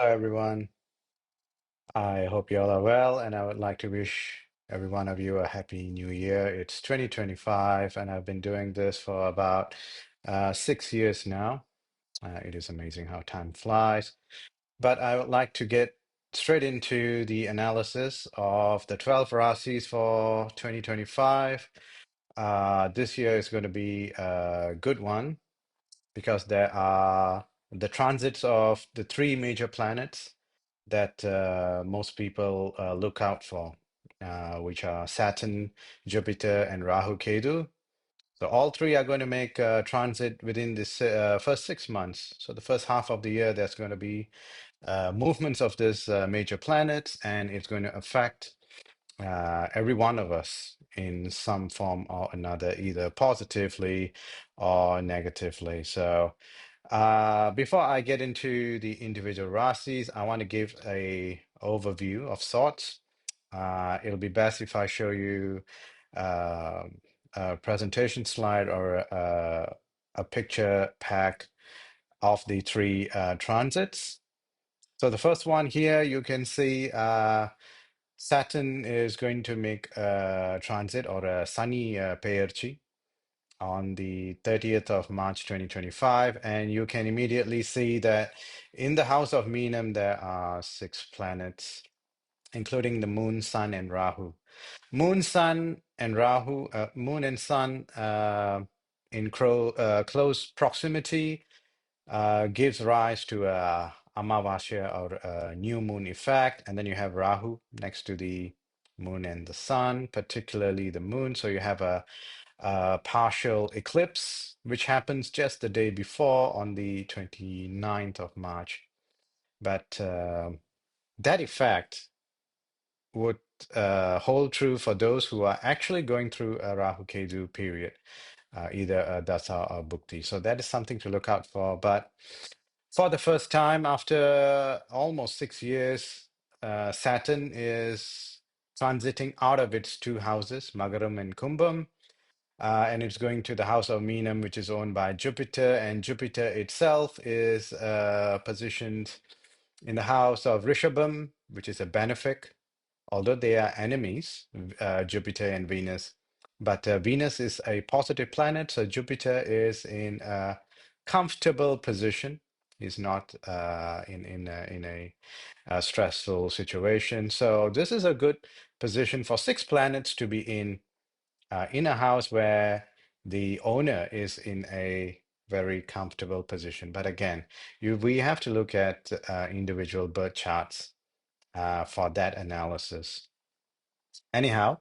everyone. I hope you all are well, and I would like to wish every one of you a happy new year. It's 2025, and I've been doing this for about 6 years now. It is amazing how time flies. But I would like to get straight into the analysis of the 12 Rasis for 2025. This year is going to be a good one because there are the transits of the three major planets that most people look out for, which are Saturn, Jupiter, and Rahu Ketu. So all three are going to make transit within this first 6 months. So the first half of the year, there's going to be movements of this major planets, and it's going to affect every one of us in some form or another, either positively or negatively. So before I get into the individual rasis, I want to give a overview of sorts. It'll be best if I show you uh, a presentation slide or a picture pack of the three transits. So the first one here, you can see Saturn is going to make a transit or a sunny peyarchi on the 30th of March 2025, and you can immediately see that in the house of Meenam there are six planets, including the Moon, Sun, and Rahu. Moon, Sun, and Rahu, Moon and Sun in close proximity gives rise to a Amavasya or a new moon effect. And then you have Rahu next to the moon and the sun, particularly the moon. So you have a partial eclipse, which happens just the day before on the 29th of March. But that effect would hold true for those who are actually going through a Rahu Ketu period, either Dasa or Bhukti. So that is something to look out for. But for the first time after almost 6 years, Saturn is transiting out of its two houses, Makaram and Khumbam, and it's going to the house of Meenam, which is owned by Jupiter, and Jupiter itself is positioned in the house of Rishabam, which is a benefic, although they are enemies, Jupiter and Venus. But Venus is a positive planet, so Jupiter is in a comfortable position. He's not in a stressful situation. So this is a good position for six planets to be in a house where the owner is in a very comfortable position. But again, we have to look at individual birth charts for that analysis. Anyhow,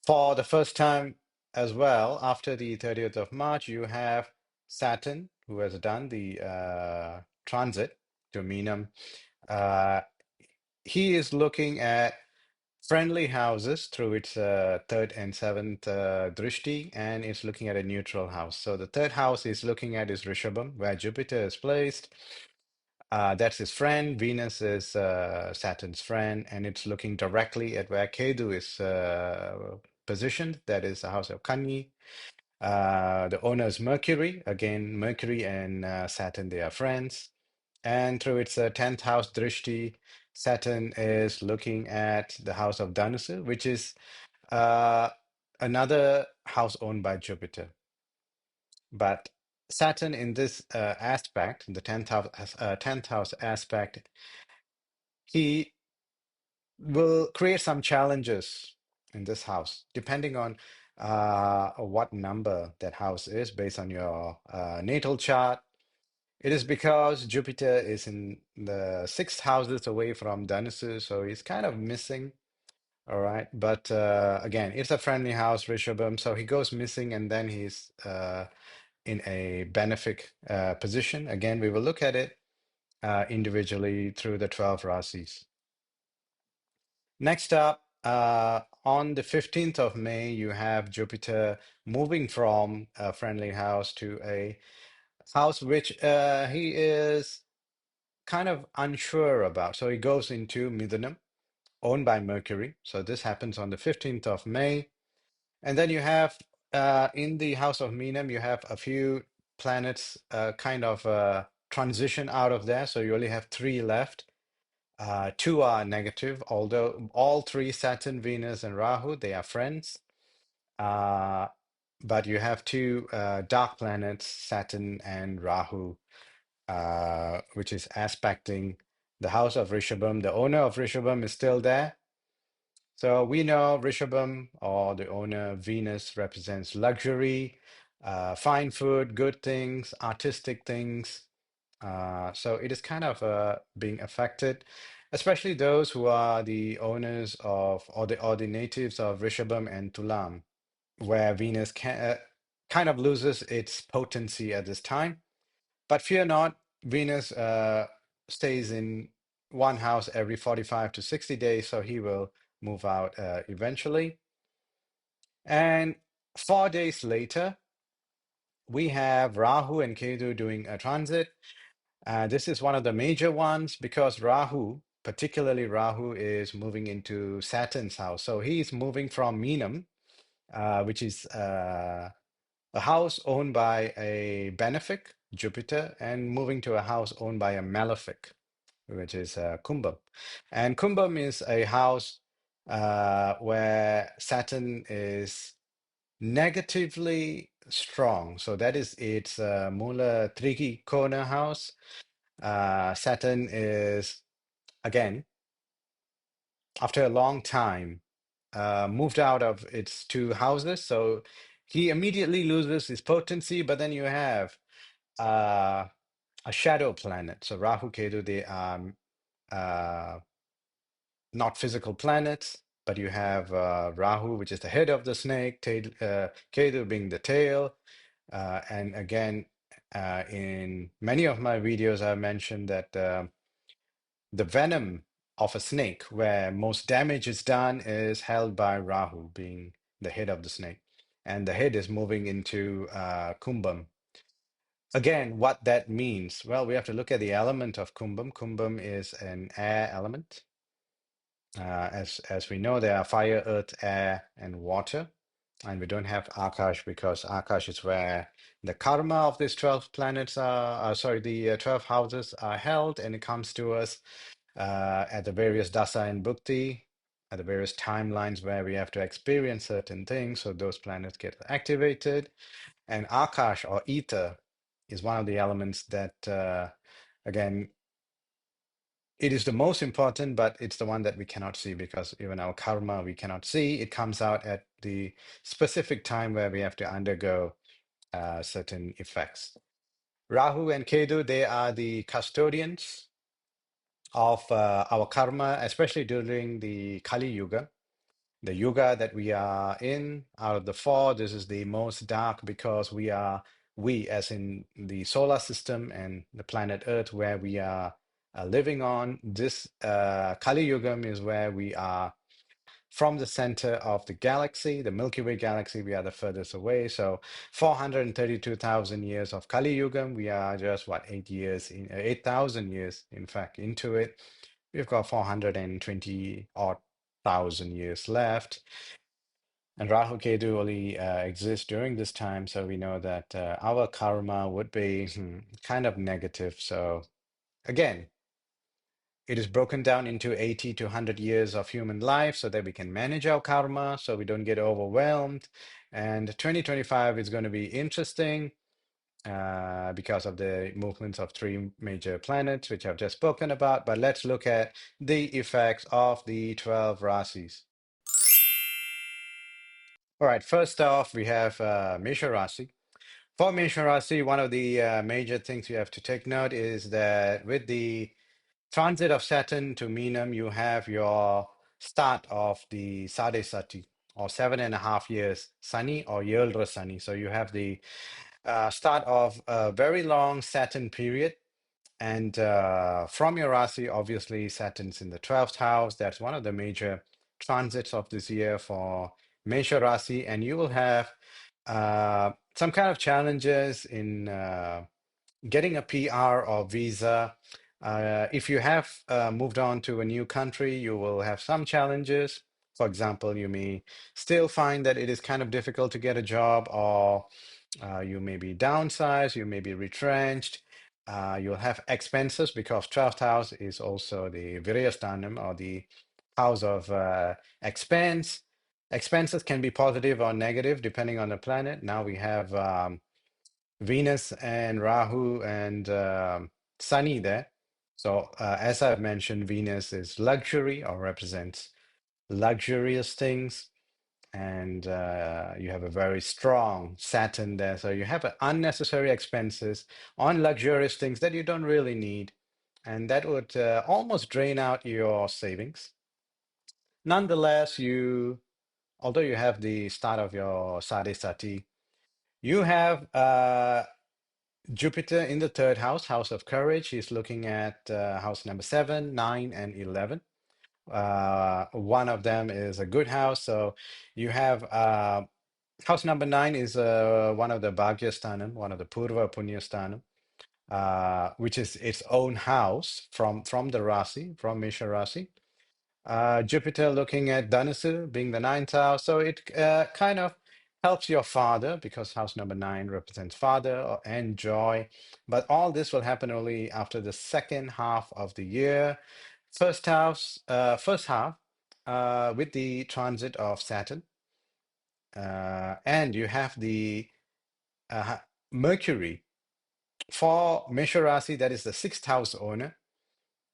for the first time as well, after the 30th of March, you have Saturn, who has done the transit to Meenam. Uh, he is looking at friendly houses through its third and seventh drishti, and it's looking at a neutral house. So the third house is looking at is Rishabam, where Jupiter is placed. That's his friend. Venus is Saturn's friend, and it's looking directly at where Ketu is positioned. That is the house of Kanni. The owner is Mercury. Again, Mercury and Saturn, they are friends. And through its 10th house drishti, Saturn is looking at the house of Dhanusu, which is uh, another house owned by Jupiter. But Saturn in this aspect, the 10th house aspect, he will create some challenges in this house, depending on what number that house is based on your natal chart. It is because Jupiter is in the sixth houses away from Dhanusu, so he's kind of missing. All right, but again, it's a friendly house, Rishabam, so he goes missing, and then he's in a benefic position. Again, we will look at it individually through the 12 rasis. Next up, on the 15th of May, you have Jupiter moving from a friendly house to a house which he is kind of unsure about. So he goes into Mithunam, owned by Mercury. So this happens on the 15th of May. And then you have in the house of Meenam, you have a few planets kind of transition out of there. So you only have three left. Two are negative, although all three, Saturn, Venus, and Rahu, they are friends. Uh, but you have two dark planets, Saturn and Rahu, which is aspecting the house of Rishabam. The owner of Rishabam is still there. So we know Rishabam, or the owner, Venus, represents luxury, fine food, good things, artistic things. So it is kind of being affected, especially those who are the owners of, or the natives of Rishabam and Thulam, where Venus kind of loses its potency at this time. But fear not, Venus stays in one house every 45 to 60 days, so he will move out eventually. And 4 days later, we have Rahu and Ketu doing a transit. This is one of the major ones because Rahu, particularly Rahu, is moving into Saturn's house. So he's moving from Meenam, which is a house owned by a benefic, Jupiter, and moving to a house owned by a malefic, which is Khumbam. And Khumbam is a house where Saturn is negatively strong. So that is its Mula Trikona house. Saturn is, again, after a long time, moved out of its two houses. So he immediately loses his potency, but then you have uh, a shadow planet. So Rahu, Ketu, they are uh, not physical planets, but you have Rahu, which is the head of the snake, Ketu being the tail. And again, in many of my videos, I mentioned that the venom of a snake, where most damage is done, is held by Rahu, being the head of the snake. And the head is moving into Khumbam. Again, what that means, well, we have to look at the element of Khumbam. Khumbam is an air element. As we know, there are fire, earth, air, and water. And we don't have Akash because Akash is where the karma of these 12 planets are, sorry, the 12 houses are held, and it comes to us at the various dasa and bhukti, at the various timelines where we have to experience certain things. So those planets get activated. And Akash, or ether, is one of the elements that, again, it is the most important, but it's the one that we cannot see because even our karma we cannot see. It comes out at the specific time where we have to undergo certain effects. Rahu and Ketu, they are the custodians of our karma, especially during the Kali Yuga. The yuga that we are in, out of the four, this is the most dark because we as in the solar system and the planet Earth where we are living on, this Kali Yugam is where we are from the center of the galaxy, the Milky Way galaxy, we are the furthest away. So 432,000 years of Kali Yugam, we are just what, 8,000 years, in fact, into it. We've got 420 odd thousand years left. And Rahu Ketu only exists during this time, so we know that our karma would be kind of negative. So again, it is broken down into 80 to 100 years of human life so that we can manage our karma, so we don't get overwhelmed. And 2025 is going to be interesting because of the movements of three major planets, which I've just spoken about. But let's look at the effects of the 12 rasis. All right, first off, we have Mesha Rasi. For Mesham Rasi, one of the major things you have to take note is that with the transit of Saturn to Meenam, you have your start of the Sade Sati, or 7.5 years Sani or Yelra Sani. So you have the start of a very long Saturn period. And from your Rasi, obviously, Saturn's in the 12th house. That's one of the major transits of this year for Mesha Rasi. And you will have some kind of challenges in getting a PR or visa. If you have moved on to a new country, you will have some challenges. For example, you may still find that it is kind of difficult to get a job, or you may be downsized, you may be retrenched. You'll have expenses because 12th house is also the Viryastanam, or the house of expense. Expenses can be positive or negative depending on the planet. Now we have Venus and Rahu and Sunny there. So, as I've mentioned, Venus is luxury or represents luxurious things. And you have a very strong Saturn there. So you have unnecessary expenses on luxurious things that you don't really need. And that would almost drain out your savings. Nonetheless, although you have the start of your Sadhisati, you have Jupiter in the third house, house of courage. He's looking at house number 7, 9, and 11. One of them is a good house. So you have house number 9 is one of the Bhagyasthanam, one of the Purva Punyasthanam, which is its own house from the Rasi, from Mesha Rasi. Jupiter looking at Dhanusu being the ninth house. So it kind of helps your father because house number 9 represents father and joy. But all this will happen only after the second half of the year. First half, with the transit of Saturn, and you have the uh, Mercury for Mesha Rasi, that is the sixth house owner.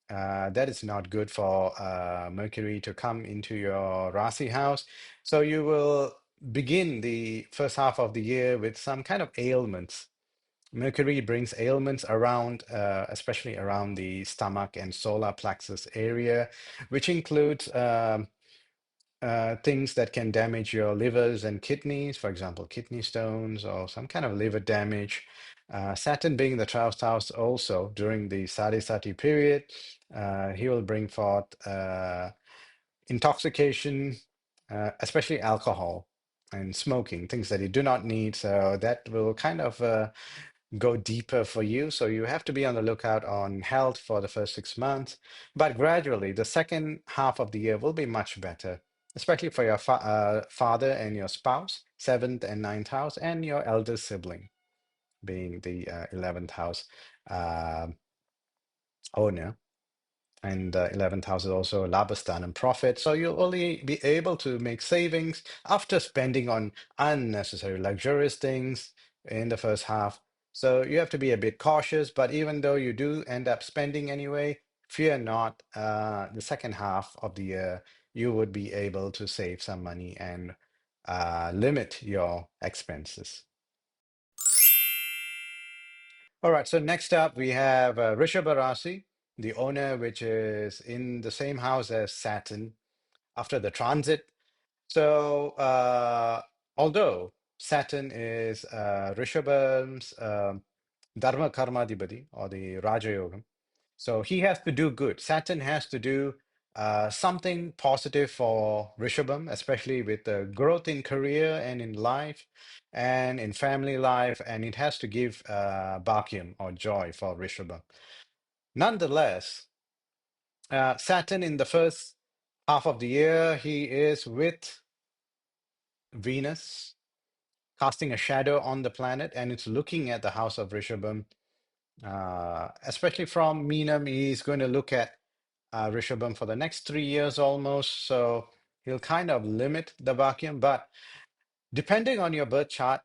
That is not good for Mercury to come into your Rasi house. So you will begin the first half of the year with some kind of ailments. Mercury brings ailments around, especially around the stomach and solar plexus area, which includes things that can damage your livers and kidneys, for example, kidney stones or some kind of liver damage. Saturn being the 12th house also during the Sadhisati period, he will bring forth intoxication, especially alcohol and smoking, things that you do not need. So that will kind of go deeper for you. So you have to be on the lookout on health for the first 6 months. But gradually, the second half of the year will be much better, especially for your father and your spouse, seventh and ninth house, and your eldest sibling, being the 11th house owner. And 11th house is also Labastan and profit. So you'll only be able to make savings after spending on unnecessary luxurious things in the first half. So you have to be a bit cautious. But even though you do end up spending anyway, fear not. The second half of the year, you would be able to save some money and limit your expenses. All right, so next up we have Rishabha Rasi, the owner, which is in the same house as Saturn after the transit. So, although Saturn is Rishabham's Dharma Karma Adhipati, or the Raja Yoga, so he has to do good. Saturn has to do something positive for Rishabam, especially with the growth in career and in life and in family life, and it has to give Bhakyam or joy for Rishabam. Nonetheless, Saturn in the first half of the year, he is with Venus, casting a shadow on the planet, and it's looking at the house of Rishabam. Especially from Meenam, he's going to look at Rishabam for the next 3 years almost. So he'll kind of limit the vacuum. But depending on your birth chart,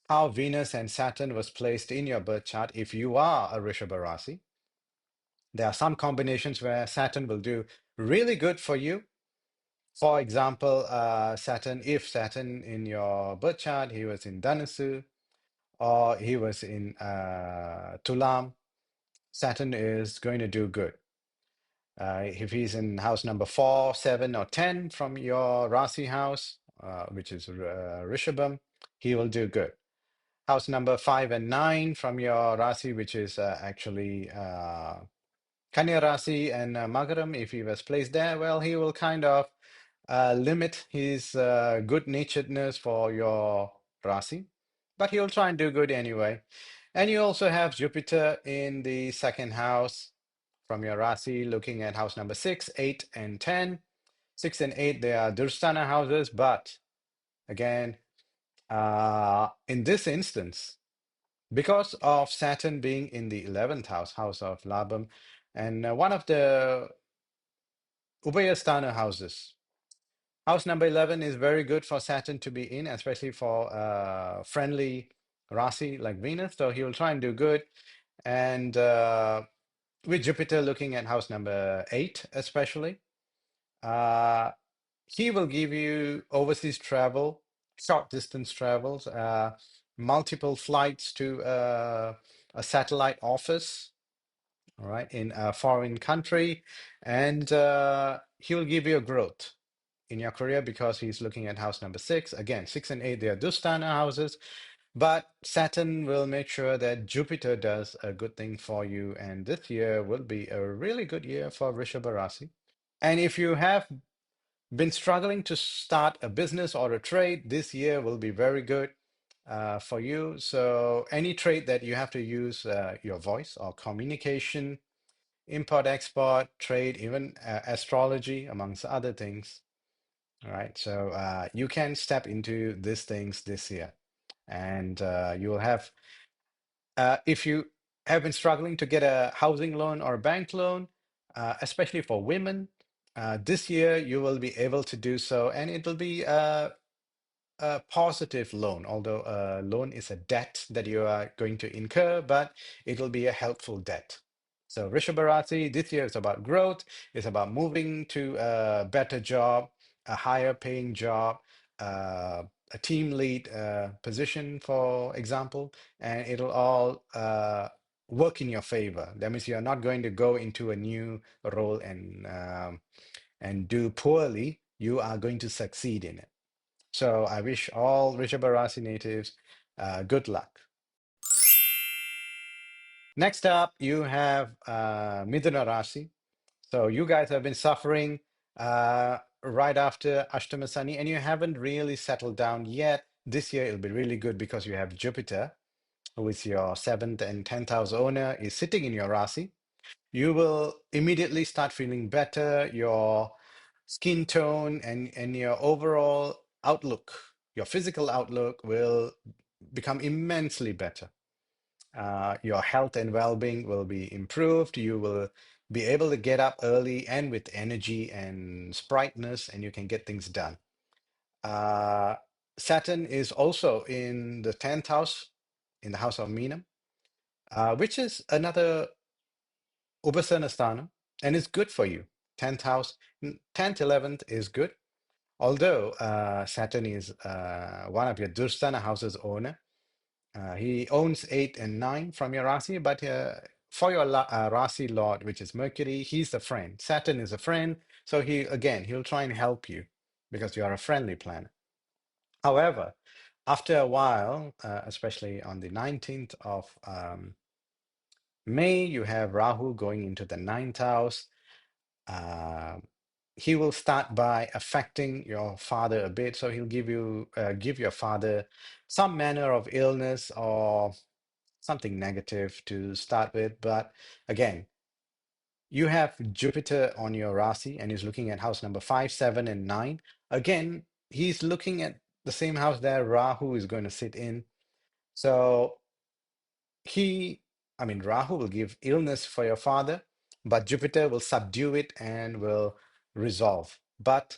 how Venus and Saturn was placed in your birth chart, if you are a Rishabha Rasi, there are some combinations where Saturn will do really good for you. For example, if Saturn in your birth chart, he was in Dhanusu or he was in Thulam, Saturn is going to do good. If he's in house number 4, 7, or 10 from your Rasi house, which is Rishabam, he will do good. House number 5 and 9 from your Rasi, which is actually Kanni Rasi and Makaram, if he was placed there, well, he will kind of limit his good-naturedness for your Rasi, but he'll try and do good anyway. And you also have Jupiter in the second house from your Rasi, looking at house number 6, 8, and 10. 6 and 8, they are Dursthana houses, but again, in this instance, because of Saturn being in the 11th house, house of Labam, and one of the Ubhayasthana houses. House number 11 is very good for Saturn to be in, especially for friendly Rasi like Venus. So he will try and do good. And with Jupiter looking at house number 8, especially, uh, he will give you overseas travel, short distance travels, multiple flights to a satellite office, all right, in a foreign country. And he will give you a growth in your career because he's looking at house number 6. Again, 6 and 8, they are Dusthana houses, but Saturn will make sure that Jupiter does a good thing for you. And this year will be a really good year for Rishabha Rasi. And if you have been struggling to start a business or a trade, this year will be very good for you. So any trade that you have to use your voice or communication, import, export, trade, even astrology, amongst other things. All right. So you can step into these things this year. And you will have, if you have been struggling to get a housing loan or a bank loan, especially for women, this year you will be able to do so. And it will be a positive loan, although a loan is a debt that you are going to incur, but it will be a helpful debt. So Rishabha Rasi, this year is about growth, it's about moving to a better job, a higher paying job, a team lead position, for example, and it'll all work in your favor. That means you're not going to go into a new role and do poorly. You are going to succeed in it. So I wish all Rishabha Rasi natives good luck. Next up, you have Mithuna Rasi. So you guys have been suffering right after Ashtama Sani, and you haven't really settled down yet. This year it'll be really good because you have Jupiter, who is your 7th and 10th house owner, is sitting in your Rasi. You will immediately start feeling better. Your skin tone and your overall outlook, your physical outlook will become immensely better. Your health and well-being will be improved. You will be able to get up early and with energy and sprightness, and you can get things done. Uh, Saturn is also in the 10th house, in the house of Meenam, which is another Upasana Sthanam, and it's good for you. 10th house, 10th, 11th is good. Although Saturn is one of your Dursthana houses owner, he owns 8 and 9 from your Rasi, but for your Rasi Lord, which is Mercury, he's a friend. Saturn is a friend, so he'll try and help you because you are a friendly planet. However, after a while, especially on the 19th of May, you have Rahu going into the 9th house. Uh, he will start by affecting your father a bit, so he'll give your father some manner of illness or something negative to start with. But again, you have Jupiter on your Rasi, and he's looking at house number 5, 7, and 9. Again, he's looking at the same house that Rahu is going to sit in. So Rahu will give illness for your father, but Jupiter will subdue it and will resolve. But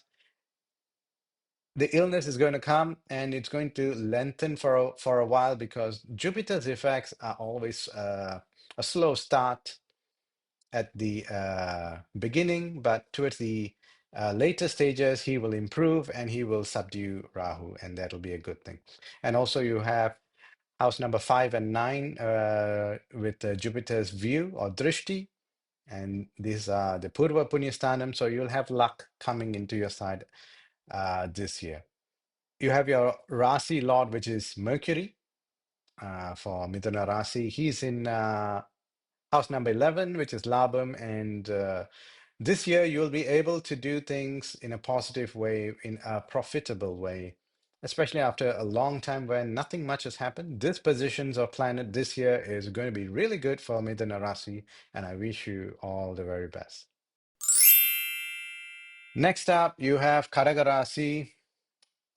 the illness is going to come and it's going to lengthen for a while because Jupiter's effects are always a slow start at the beginning, but towards the later stages, he will improve and he will subdue Rahu, and that'll be a good thing. And also, you have house number 5 and 9 with Jupiter's view or drishti, and these are the Purva Punyasthanam, so you'll have luck coming into your side this year. You have your Rasi Lord, which is Mercury for Mithuna Rasi. He's in house number 11, which is Labam, and this year you'll be able to do things in a positive way, in a profitable way, especially after a long time when nothing much has happened. This positions of planet this year is going to be really good for Mithuna Rasi, and I wish you all the very best. Next up, you have Kadaga Rasi.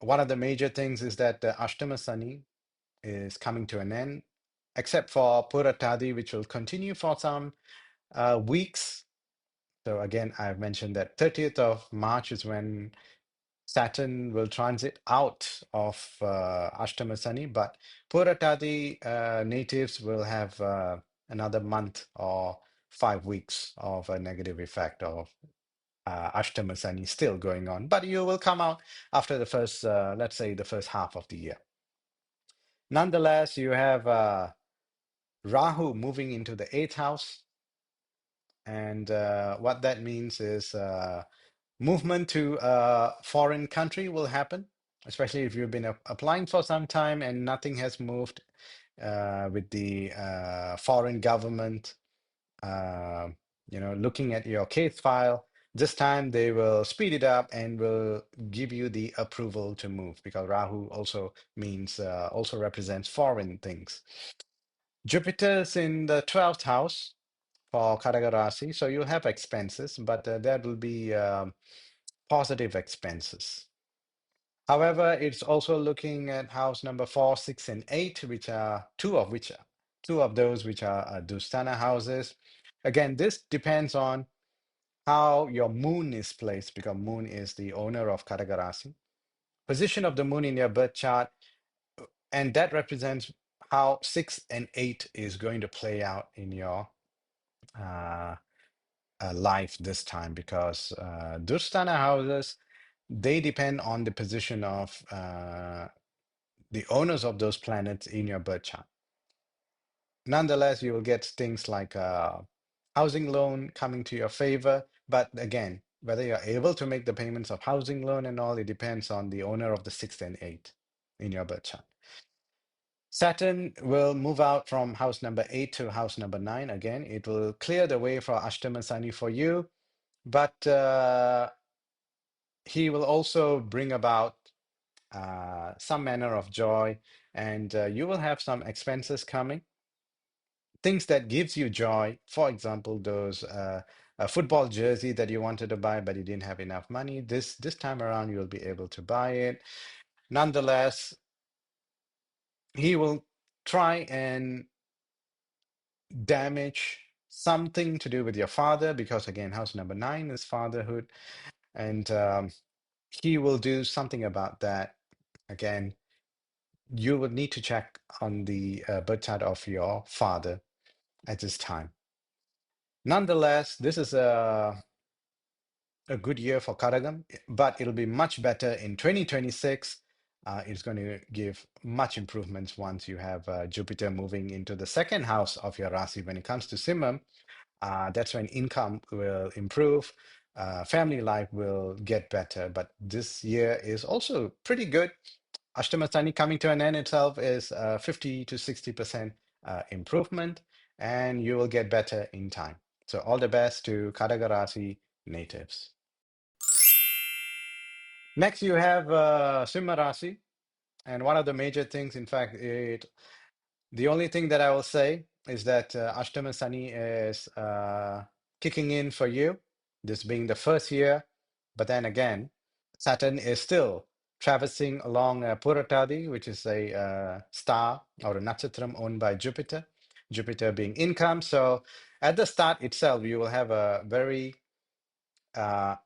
One of the major things is that the Ashtama Sani is coming to an end. except for Puratadi, which will continue for some weeks. So again, I've mentioned that 30th of March is when Saturn will transit out of Ashtama Sani, but Puratadi natives will have another month or 5 weeks of a negative effect of Ashtama Sani still going on. But you will come out after the first, let's say, the first half of the year. Nonetheless, you have Rahu moving into the eighth house. And what that means is movement to a foreign country will happen, especially if you've been applying for some time and nothing has moved with the foreign government, uh, looking at your case file. This time they will speed it up and will give you the approval to move because Rahu also means also represents foreign things. Jupiter's in the 12th house for Kadaga Rasi, so you'll have expenses, but that will be positive expenses. However, it's also looking at house number 4, 6, and 8, which are two of those which are Dusthana houses. Again, this depends on how your moon is placed, because moon is the owner of Kadaga Rasi. Position of the moon in your birth chart, and that represents how 6 and 8 is going to play out in your uh, life this time, because Dusthana houses, they depend on the position of the owners of those planets in your birth chart. Nonetheless, you will get things like a housing loan coming to your favor. But again, whether you're able to make the payments of housing loan and all, it depends on the owner of the 6th and 8th in your birth chart. Saturn will move out from house number 8 to house number 9. Again, it will clear the way for Ashtama Sani for you, but he will also bring about some manner of joy, and you will have some expenses coming. Things that gives you joy, for example, those a football jersey that you wanted to buy but you didn't have enough money. This time around, you'll be able to buy it. Nonetheless, he will try and damage something to do with your father, because again, house number 9 is fatherhood, and he will do something about that. Again, you would need to check on the birth chart of your father at this time. Nonetheless, this is a good year for Kadagam, but it'll be much better in 2026. It's going to give much improvements once you have Jupiter moving into the second house of your Rasi. When it comes to Simham, that's when income will improve, family life will get better. But this year is also pretty good. Ashtamasthani coming to an end itself is 50 to 60% improvement, and you will get better in time. So all the best to Kadaga Rasi natives. Next, you have Simha Rasi, and one of the major things, in fact, the only thing that I will say is that Ashtama Sani is kicking in for you, this being the first year, but then again, Saturn is still traversing along Puratadi, which is a star or a nakshatram owned by Jupiter, Jupiter being income. So at the start itself, you will have a very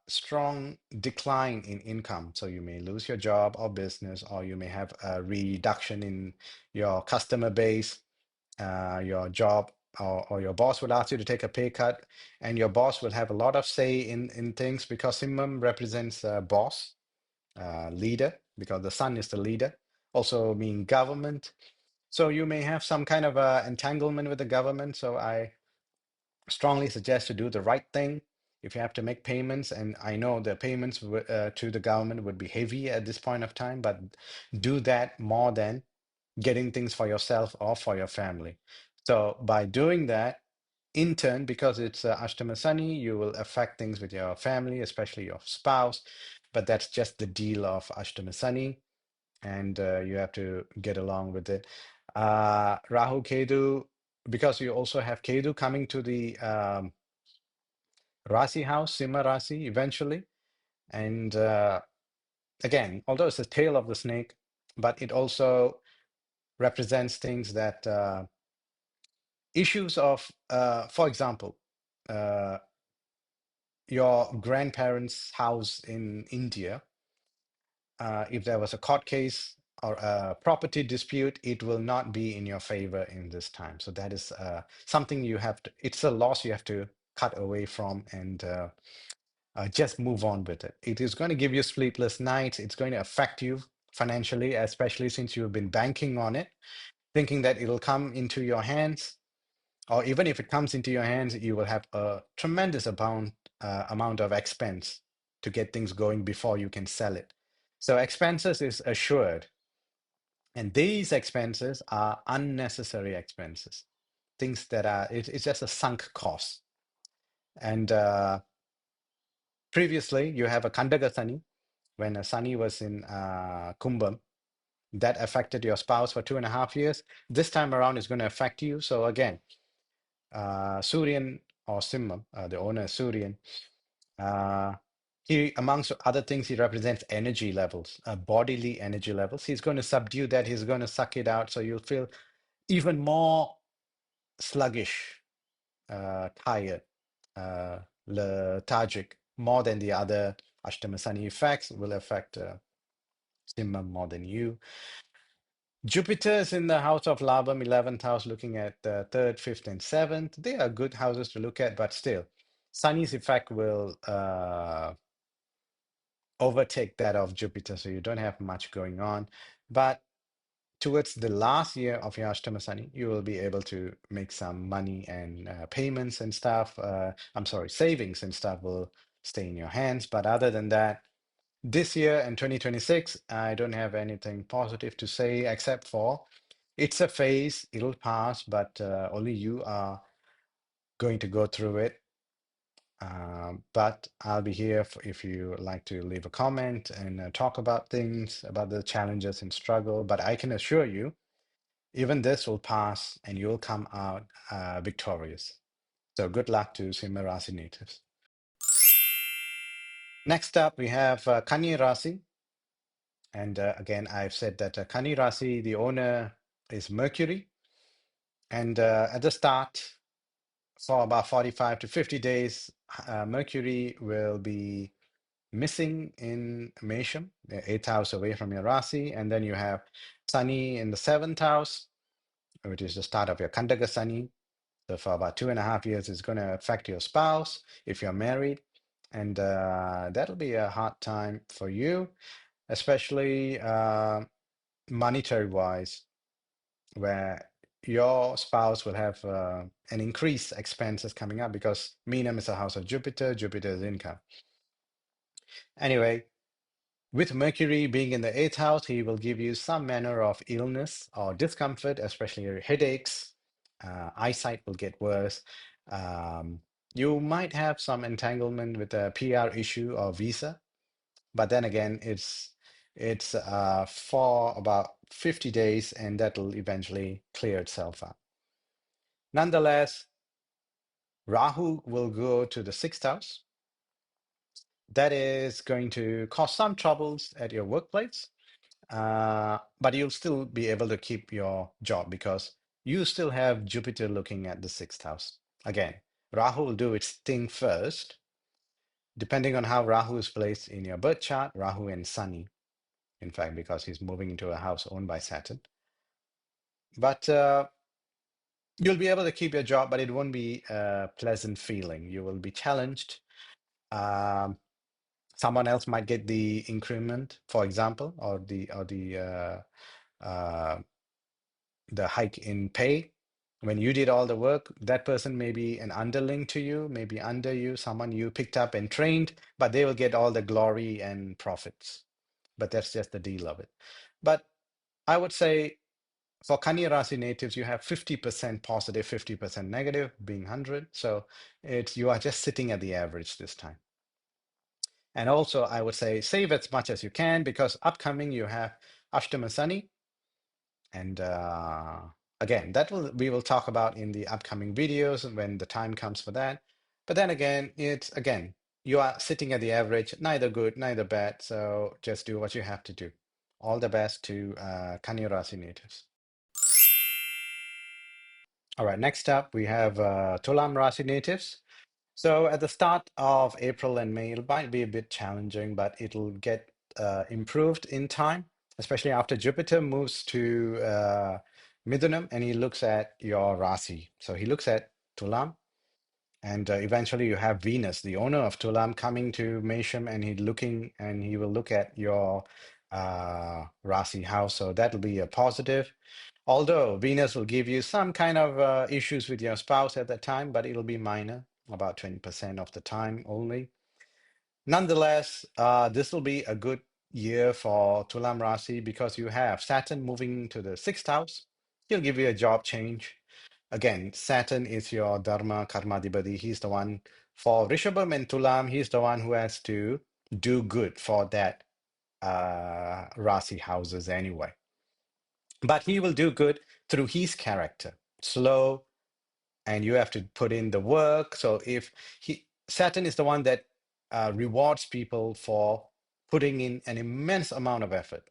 strong decline in income. So you may lose your job or business, or you may have a reduction in your customer base, your job, or your boss will ask you to take a pay cut, and your boss will have a lot of say in things, because Simham represents boss, leader, because the sun is the leader, also mean government. So you may have some kind of entanglement with the government. So I strongly suggest to do the right thing. If you have to make payments, and I know the payments to the government would be heavy at this point of time, but do that more than getting things for yourself or for your family. So by doing that, in turn, because it's Ashtama Sani, you will affect things with your family, especially your spouse. But that's just the deal of Ashtama Sani, and you have to get along with it. Rahu Kedu, because you also have Kedu coming to the Rasi house, Simha Rasi, eventually. And again, although it's the tail of the snake, but it also represents things that issues of, for example, uh, your grandparents' house in India, if there was a court case or a property dispute, it will not be in your favor in this time. So that is something you have to, it's a loss you have to cut away from and just move on with it. It is going to give you sleepless nights. It's going to affect you financially, especially since you've been banking on it, thinking that it'll come into your hands. Or even if it comes into your hands, you will have a tremendous amount of expense to get things going before you can sell it. So expenses is assured. And these expenses are unnecessary expenses, things that are, it's just a sunk cost. And previously, you have a Kandaga Sani, when a Sani was in Khumbam, that affected your spouse for 2.5 years. This time around, it's going to affect you. So again, Suryan or Simham, the owner Suryan, uh, he, amongst other things, he represents energy levels, bodily energy levels. He's going to subdue that. He's going to suck it out. So you'll feel even more sluggish, tired, lethargic, more than the other Ashtamasani effects will affect Simham more than you. Jupiter is in the house of Labam, 11th house, looking at the third, fifth, and seventh. They are good houses to look at, but still, Sunny's effect will overtake that of Jupiter, so you don't have much going on. But towards the last year of your Ashtama Sunny, you will be able to make some money and payments and stuff. I'm sorry, savings and stuff will stay in your hands. But other than that, this year in 2026, I don't have anything positive to say except for it's a phase, it'll pass, but only you are going to go through it. But I'll be here if you like to leave a comment and talk about things, about the challenges and struggle. But I can assure you, even this will pass and you'll come out victorious. So good luck to Simha Rasi natives. Next up, we have Kanni Rasi. And again, I've said that Kanni Rasi, the owner is Mercury. And at the start, for about 45 to 50 days, Mercury will be missing in Mesham, the eighth house away from your Rasi. And then you have Sunny in the seventh house, which is the start of your Kandaga Sunny. So for about 2.5 years, it's going to affect your spouse if you're married. And that'll be a hard time for you, especially monetary wise, where your spouse will have an increased expenses coming up because Meenam is a house of Jupiter, Jupiter is income. Anyway, with Mercury being in the eighth house, he will give you some manner of illness or discomfort, especially your headaches. Eyesight will get worse. You might have some entanglement with a PR issue or visa, but then again, it's for about 50 days, and that'll eventually clear itself up. Nonetheless, Rahu will go to the sixth house. That is going to cause some troubles at your workplace, but you'll still be able to keep your job because you still have Jupiter looking at the sixth house. Again, Rahu will do its thing first. Depending on how Rahu is placed in your birth chart, Rahu and Sunny, in fact, because he's moving into a house owned by Saturn. But you'll be able to keep your job, but it won't be a pleasant feeling. You will be challenged. Um, Someone else might get the increment, for example, or uh, the hike in pay. When you did all the work, that person may be an underling to you, maybe under you, someone you picked up and trained, but they will get all the glory and profits. But that's just the deal of it. But I would say for Kanya Rasi natives, you have 50% positive, 50% negative, being 100. So it's you are just sitting at the average this time. And also, I would say save as much as you can because upcoming you have Ashtama Sani. And again, we will talk about in the upcoming videos when the time comes for that. But then again, you are sitting at the average, neither good, neither bad. So just do what you have to do. All the best to Kanya Rasi natives. All right, next up we have Thulam Rasi natives. So at the start of April and May, it might be a bit challenging, but it'll get improved in time, especially after Jupiter moves to Mithunam and he looks at your Rasi. So he looks at Thulam, and eventually you have Venus, the owner of Thulam, coming to Mesham, and he will look at your Rasi house. So that'll be a positive. Although Venus will give you some kind of issues with your spouse at that time, but it'll be minor, about 20% of the time only. Nonetheless, this will be a good year for Tulam Rasi because you have Saturn moving to the sixth house. He'll give you a job change. Again, Saturn is your Dharma Karmadibadi. He's the one for Rishabam and Tulam. He's the one who has to do good for that Rasi houses anyway. But he will do good through his character. Slow, and you have to put in the work. So if Saturn is the one that rewards people for putting in an immense amount of effort,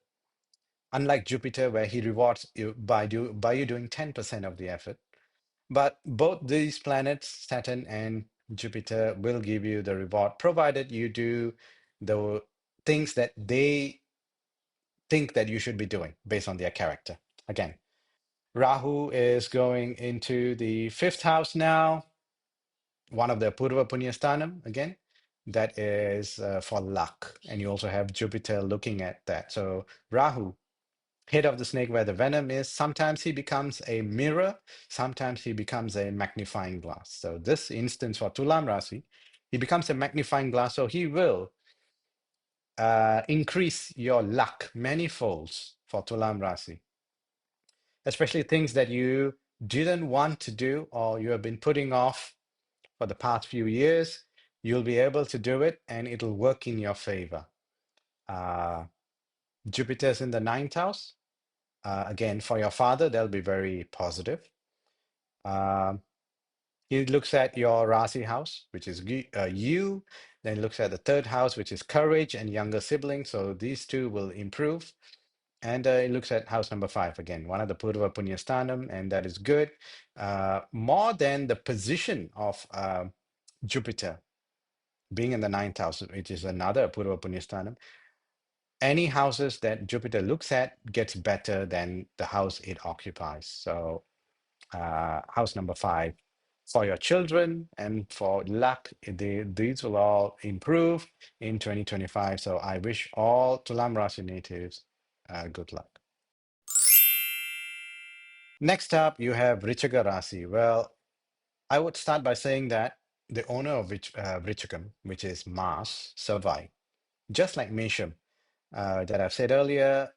unlike Jupiter, where he rewards you by you doing 10% of the effort. But both these planets, Saturn and Jupiter, will give you the reward, provided you do the things that they think that you should be doing based on their character. Again, Rahu is going into the fifth house now, one of the Purva Punyasthanam again. That is for luck. And you also have Jupiter looking at that. So Rahu, head of the snake where the venom is, sometimes he becomes a mirror, sometimes he becomes a magnifying glass. So this instance for Tulam Rasi, he becomes a magnifying glass. So he will increase your luck many folds for Tulam Rasi, especially things that you didn't want to do or you have been putting off for the past few years. You'll be able to do it and it'll work in your favor. Uh, Jupiter's in the ninth house. Again, for your father, they'll be very positive. Um, he looks at your Rasi house, which is you. Then looks at the third house, which is courage and younger siblings. So these two will improve. And it looks at house number 5 again, one of the Purva Punyasthanam, and that is good. More than the position of Jupiter being in the ninth house, which is another Purva Punyasthanam. Any houses that Jupiter looks at gets better than the house it occupies. So house number 5 for your children and for luck, these will all improve in 2025. So I wish all Tulam Rasi natives good luck. Next up, you have Vrichiga Rasi. Well, I would start by saying that the owner of Vrichigam, which is Mars, survived. Just like Mesham, that I've said earlier,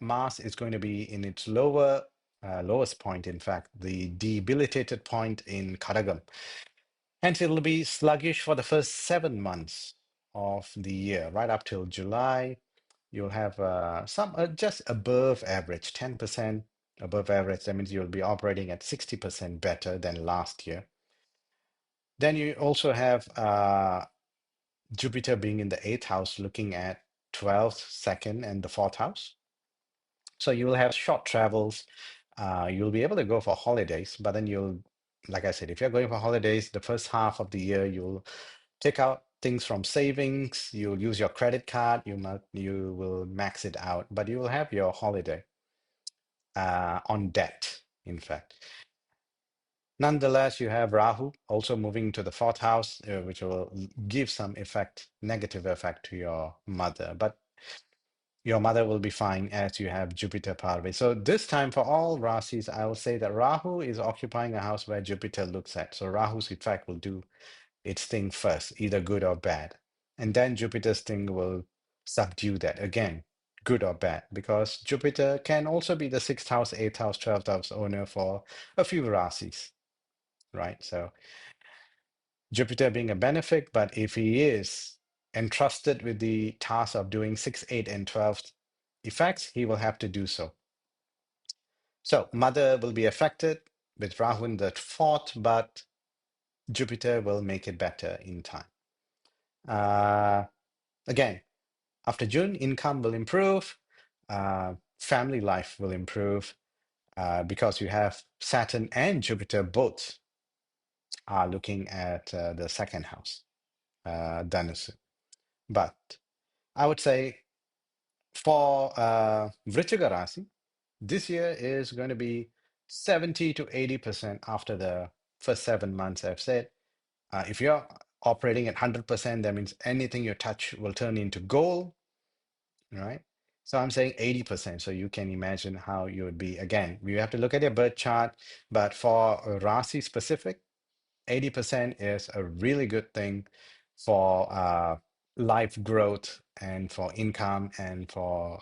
Mars is going to be in its lowest point, in fact, the debilitated point in Kadagam. Hence, it'll be sluggish for the first 7 months of the year, right up till July. You'll have some just above average, 10% above average. That means you'll be operating at 60% better than last year. Then you also have Jupiter being in the eighth house, looking at 12th, second, and the fourth house. So you will have short travels. You'll be able to go for holidays, but then like I said, if you're going for holidays, the first half of the year, you'll take out things from savings. You'll use your credit card. You will max it out, but you will have your holiday on debt, in fact. Nonetheless, you have Rahu also moving to the fourth house, which will give some negative effect to your mother. But your mother will be fine as you have Jupiter Parve. So this time for all Rasis, I will say that Rahu is occupying a house where Jupiter looks at. So Rahu's effect will do its thing first, either good or bad. And then Jupiter's thing will subdue that again, good or bad, because Jupiter can also be the sixth house, eighth house, 12th house owner for a few Rasis, right? So Jupiter being a benefic, but if he is entrusted with the task of doing 6, 8, and 12 effects, he will have to do so. So mother will be affected with Rahu in the fourth, but Jupiter will make it better in time. Again, after June, income will improve, family life will improve, because you have Saturn and Jupiter both are looking at the second house, Dhanusu. But I would say for Vrichiga Rasi, this year is going to be 70 to 80% after the first 7 months, I've said. If you're operating at 100%, that means anything you touch will turn into gold, right? So I'm saying 80%. So you can imagine how you would be. Again, you have to look at your birth chart, but for a Rasi specific, 80% is a really good thing for life growth and for income and for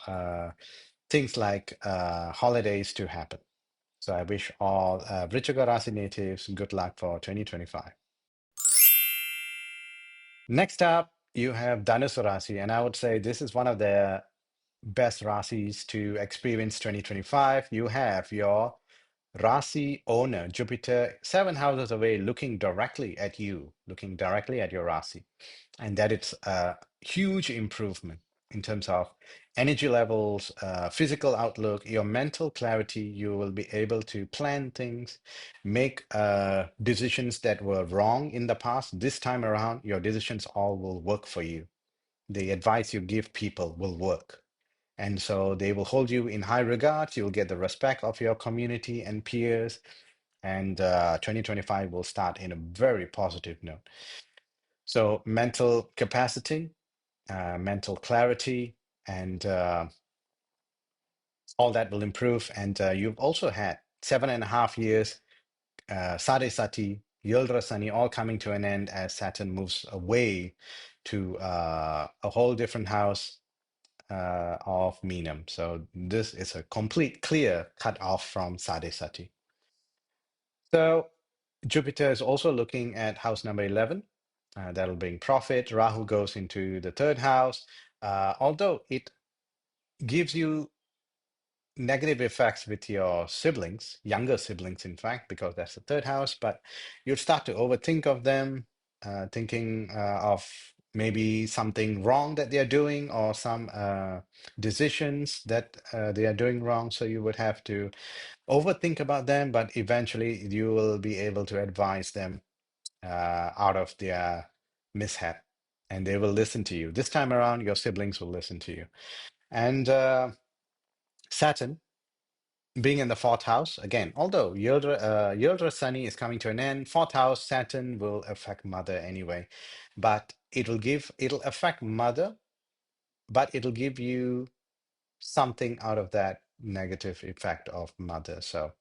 things like holidays to happen. So I wish all Vrichiga Rasi natives good luck for 2025. Next up, you have Dhanusu Rasi, and I would say this is one of the best Rasis to experience 2025. You have your Rasi owner, Jupiter, 7 houses away, looking directly at you, looking directly at your Rasi. And that it's a huge improvement in terms of energy levels, physical outlook, your mental clarity. You will be able to plan things, make decisions that were wrong in the past. This time around, your decisions all will work for you. The advice you give people will work. And so they will hold you in high regard. You'll get the respect of your community and peers. And 2025 will start in a very positive note. So mental capacity, mental clarity, and all that will improve. And you've also had 7.5 years, Sade Sati, Yildra Sani, all coming to an end as Saturn moves away to a whole different house of Meenam. So this is a complete clear cut off from Sade Sati. So Jupiter is also looking at house number 11. That'll bring profit. Rahu goes into the third house. Although it gives you negative effects with your siblings, younger siblings, in fact, because that's the third house, but you start to overthink of them, thinking of maybe something wrong that they're doing or some decisions that they are doing wrong. So you would have to overthink about them, but eventually you will be able to advise them out of their mishap and they will listen to you. This time around, your siblings will listen to you. And Saturn being in the fourth house, again, although Yildra Sani is coming to an end, fourth house, Saturn will affect mother anyway. But it'll affect mother, but it'll give you something out of that negative effect of mother. So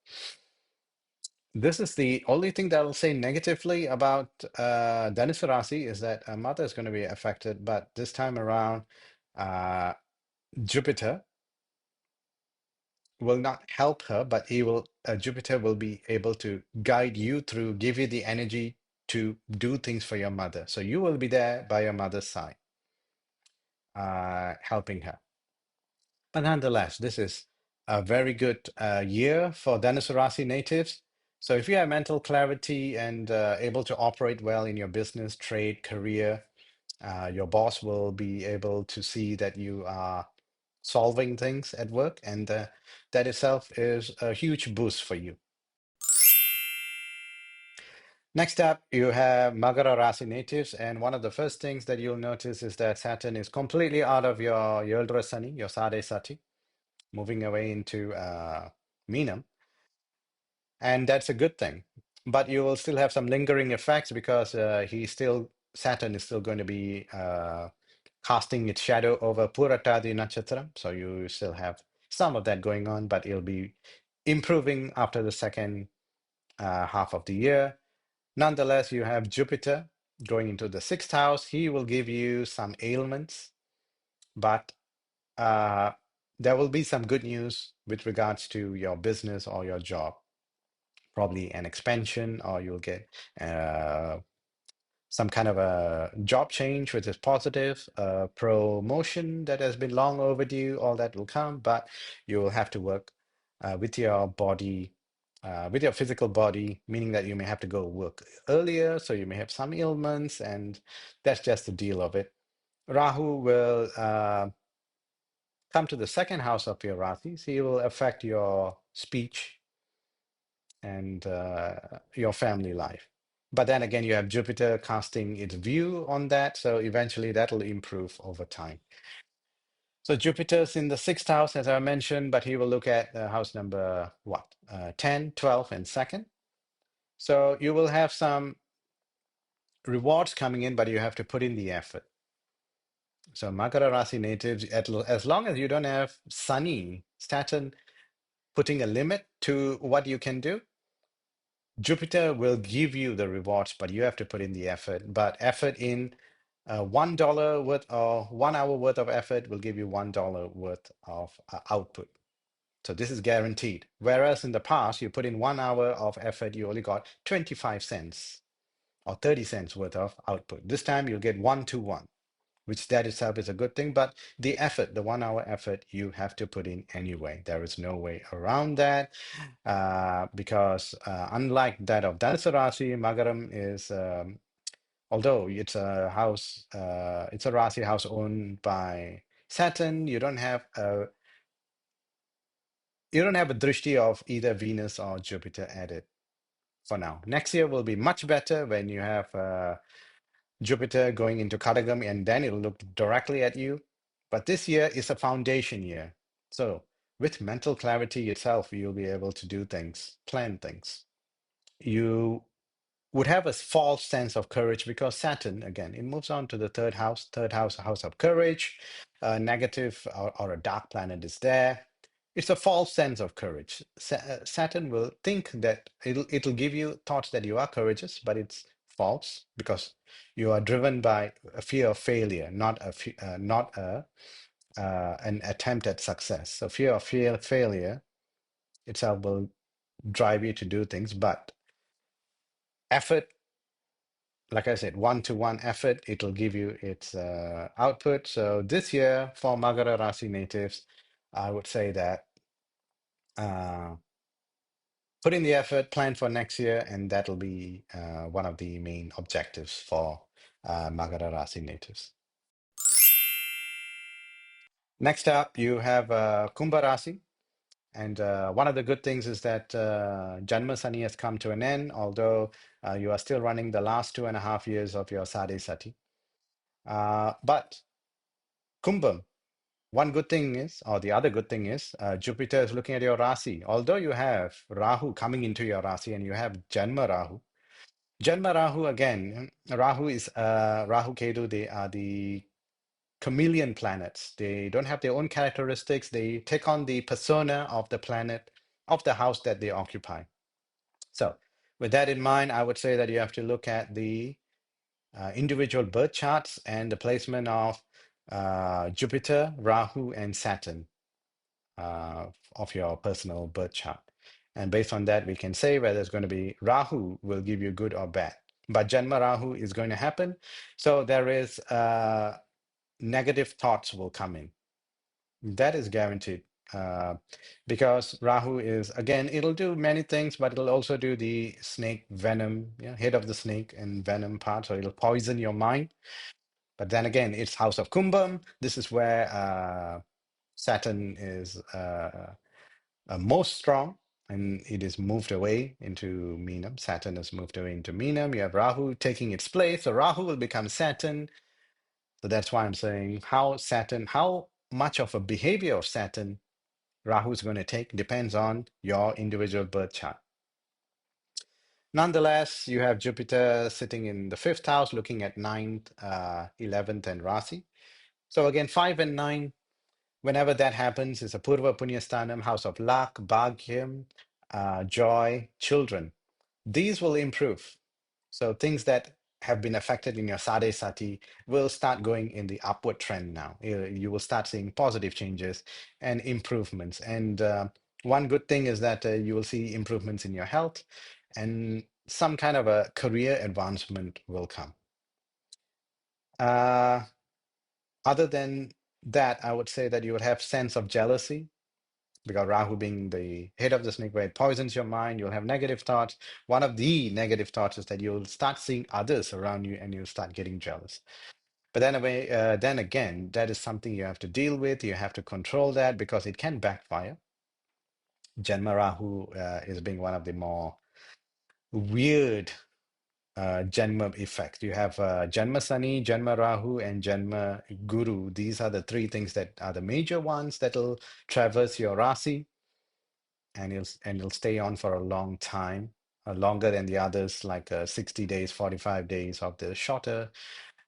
this is the only thing that I'll say negatively about Dhanusu Rasi is that mother is going to be affected, but this time around, uh, Jupiter will not help her, but he will Jupiter will be able to guide you through, give you the energy to do things for your mother. So you will be there by your mother's side, helping her. But nonetheless, this is a very good year for Dhanusu Rasi natives. So if you have mental clarity and able to operate well in your business, trade, career, your boss will be able to see that you are solving things at work, and that itself is a huge boost for you. Next up, you have Makara Rasi natives, and one of the first things that you'll notice is that Saturn is completely out of your Yildra Sani, your Sade Sati, moving away into Meenam, and that's a good thing. But you will still have some lingering effects because Saturn is still going to be casting its shadow over Puratadi Nakshatra, so you still have some of that going on, but it'll be improving after the second half of the year. Nonetheless, you have Jupiter going into the sixth house. He will give you some ailments, but uh, there will be some good news with regards to your business or your job. Probably an expansion, or you'll get some kind of a job change, which is positive, promotion that has been long overdue, all that will come, but you will have to work with your body, with your physical body, meaning that you may have to go work earlier, so you may have some ailments, and that's just the deal of it. Rahu will come to the second house of your Rasis. He will affect your speech, and your family life. But then again, you have Jupiter casting its view on that, so eventually that will improve over time. So Jupiter's in the sixth house, as I mentioned, but he will look at house number what? 10, 12, and second. So you will have some rewards coming in, but you have to put in the effort. So Makara Rasi natives, as long as you don't have Sunny, Saturn putting a limit to what you can do, Jupiter will give you the rewards, but you have to put in the effort. But effort in $1 worth or 1 hour worth of effort will give you $1 worth of output. So this is guaranteed. Whereas in the past, you put in 1 hour of effort, you only got 25 cents or 30 cents worth of output. This time you'll get 1 to 1, which that itself is a good thing. But the effort, the 1 hour effort, you have to put in anyway. There is no way around that because unlike that of Dhanusu Rasi, Makaram is, although it's a house, it's a Rasi house owned by Saturn, you don't have a drishti of either Venus or Jupiter added for now. Next year will be much better when you have Jupiter going into Kadagam, and then it'll look directly at you. But this year is a foundation year. So with mental clarity itself, you'll be able to do things, plan things. You would have a false sense of courage because Saturn, again, it moves on to the third house, house of courage. Negative or a dark planet is there. It's a false sense of courage. Saturn will think that it'll give you thoughts that you are courageous, but it's false because you are driven by a fear of failure, not an attempt at success. So fear of failure itself will drive you to do things, but effort, like I said, 1 to 1 effort, it'll give you its output. So this year for Magara Rasi natives, I would say that uh, put in the effort, plan for next year, and that'll be one of the main objectives for Magara Rasi natives. Next up, you have Kumbha Rasi. And one of the good things is that Janma Sani has come to an end, although you are still running the last 2.5 years of your Sade Sati. But Kumbham, one good thing is, or the other good thing is, Jupiter is looking at your Rasi. Although you have Rahu coming into your Rasi and you have Janma Rahu. Janma Rahu again, Rahu is Rahu Ketu, they are the chameleon planets. They don't have their own characteristics. They take on the persona of the planet, of the house that they occupy. So, with that in mind, I would say that you have to look at the individual birth charts and the placement of Jupiter, Rahu, and Saturn of your personal birth chart. And based on that, we can say whether it's going to be Rahu will give you good or bad. But Janma Rahu is going to happen. So there is negative thoughts will come in. That is guaranteed. Because Rahu is, again, it'll do many things, but it'll also do the snake venom, head of the snake and venom part. So it'll poison your mind. But then again, it's House of Khumbam. This is where Saturn is most strong, and it is moved away into Meenam. Saturn has moved away into Meenam. You have Rahu taking its place. So Rahu will become Saturn. So that's why I'm saying how much of a behavior of Saturn Rahu is going to take depends on your individual birth chart. Nonetheless, you have Jupiter sitting in the fifth house, looking at ninth, 11th, and Rasi. So again, 5 and 9, whenever that happens, is a Purva Punyasthanam, house of luck, bhagyam, joy, children. These will improve. So things that have been affected in your Sade Sati will start going in the upward trend now. You will start seeing positive changes and improvements. And one good thing is that you will see improvements in your health and some kind of a career advancement will come. Other than that, I would say that you would have sense of jealousy because Rahu being the head of the snake, where it poisons your mind, you'll have negative thoughts. One of the negative thoughts is that you'll start seeing others around you and you'll start getting jealous. But then again, that is something you have to deal with. You have to control that because it can backfire. Janma Rahu is being one of the more weird Janma effects. You have Janma Sani, Janma Rahu, and Janma Guru. These are the three things that are the major ones that will traverse your Rasi, and you'll stay on for a long time, longer than the others, like 60 days, 45 days of the shorter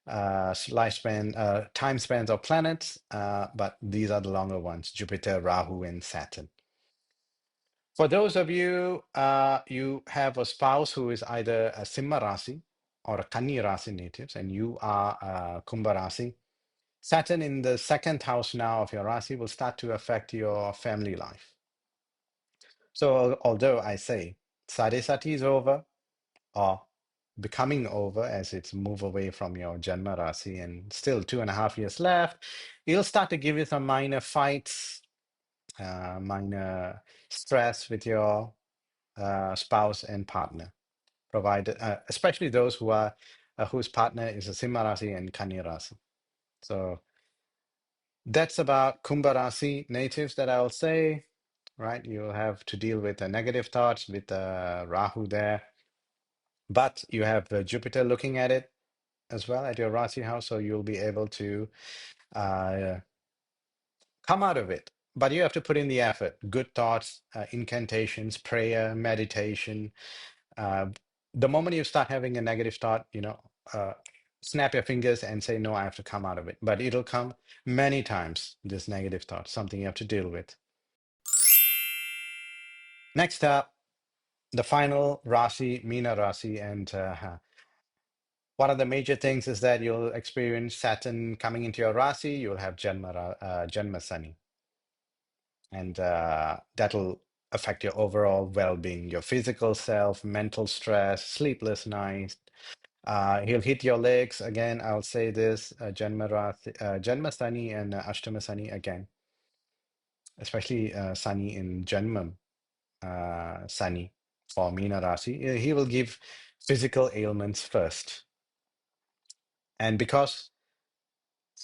lifespan, time spans of planets, but these are the longer ones, Jupiter, Rahu, and Saturn. For those of you, you have a spouse who is either a Simha Rasi or a Kanni Rasi natives, and you are a Kumbha Rasi. Saturn in the second house now of your Rasi will start to affect your family life. So although I say Sade Sati is over, or becoming over as it's move away from your Janma Rasi, and still 2.5 years left, you'll start to give you some minor fights, minor stress with your spouse and partner, provided, especially those who are whose partner is a Simha Rasi and Kanni Rasi. So that's about Kumbha Rasi natives that I'll say, right? You'll have to deal with the negative thoughts with Rahu there, but you have Jupiter looking at it as well at your Rasi house, so you'll be able to uh, come out of it. But you have to put in the effort, good thoughts, incantations, prayer, meditation. Uh, the moment you start having a negative thought, snap your fingers and say, no, I have to come out of it. But it'll come many times, this negative thought, something you have to deal with. Next up, the final Rasi, Meena Rasi, and one of the major things is that you'll experience Saturn coming into your Rasi. You'll have Janma Sani, and that'll affect your overall well-being, your physical self, mental stress, sleepless nights. He'll hit your legs again. I'll say this: Janma Sani and Ashtama Sani again, especially Sani in Janmam Sani for Meena Rasi. He will give physical ailments first, and because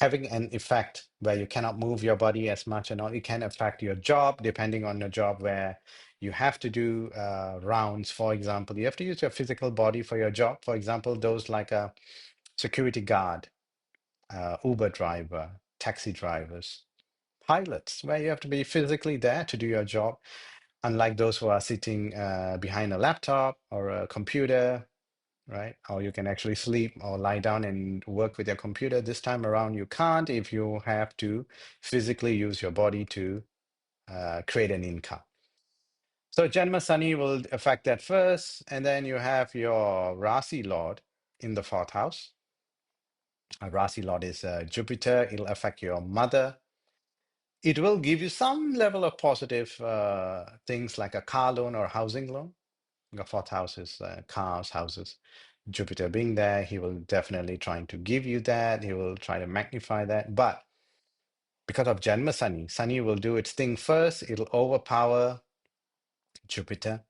having an effect where you cannot move your body as much and all, it can affect your job, depending on your job, where you have to do rounds. For example, you have to use your physical body for your job. For example, those like a security guard, Uber driver, taxi drivers, pilots, where you have to be physically there to do your job, unlike those who are sitting behind a laptop or a computer, right? Or you can actually sleep or lie down and work with your computer. This time around, you can't if you have to physically use your body to create an income. So Janma Sani will affect that first, and then you have your Rasi Lord in the fourth house. A Rasi Lord is Jupiter. It'll affect your mother. It will give you some level of positive things like a car loan or housing loan. The fourth house is cars, houses. Jupiter being there, he will definitely trying to give you that. He will try to magnify that. But because of Janma Sani, Sani will do its thing first. It'll overpower Jupiter.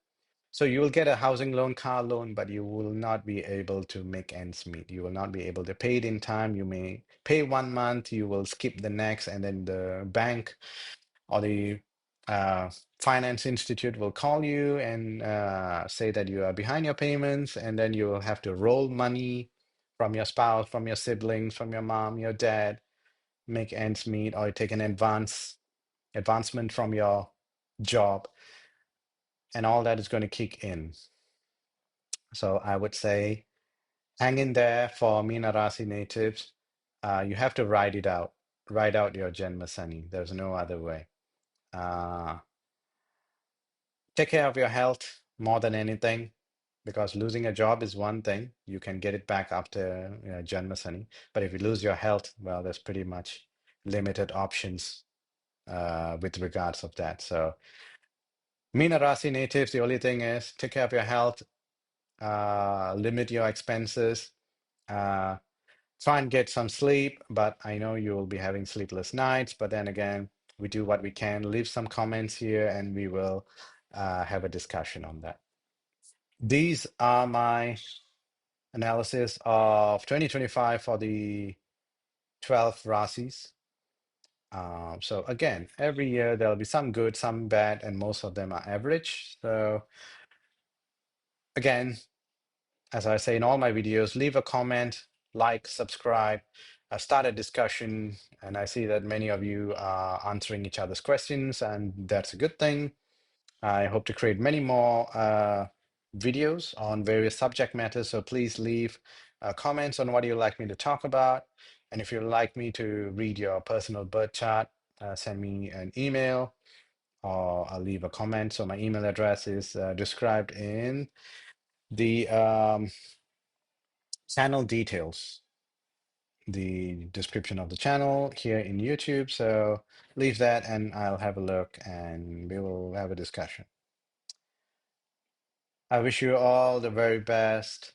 So you will get a housing loan, car loan, but you will not be able to make ends meet. You will not be able to pay it in time. You may pay 1 month, you will skip the next, and then the bank or the uh, finance institute will call you and say that you are behind your payments, and then you will have to roll money from your spouse, from your siblings, from your mom, your dad, make ends meet, or take an advancement from your job, and all that is going to kick in. So I would say hang in there for Meena Rasi natives. You have to ride it out. Ride out your Janma Sani. There's no other way. Uh, Take care of your health more than anything, because losing a job is one thing. You can get it back after Janma Sani. But if you lose your health, well, there's pretty much limited options with regards of that. So Meena Rasi natives, the only thing is take care of your health, limit your expenses, uh, try and get some sleep. But I know you will be having sleepless nights. But then again, we do what we can. Leave some comments here and we will have a discussion on that. These are my analysis of 2025 for the 12 Rasis. So again, every year there'll be some good, some bad, and most of them are average. So again, as I say in all my videos, leave a comment, like, subscribe, start a discussion. And I see that many of you are answering each other's questions, and that's a good thing. I hope to create many more videos on various subject matters. So please leave comments on what you'd like me to talk about. And if you'd like me to read your personal birth chart, send me an email or I'll leave a comment. So my email address is described in the channel details, the description of the channel here in YouTube. So leave that and I'll have a look and we will have a discussion. I wish you all the very best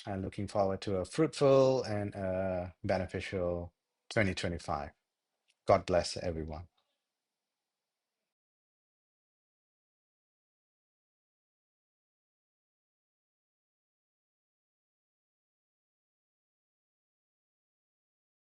and looking forward to a fruitful and beneficial 2025. God bless everyone.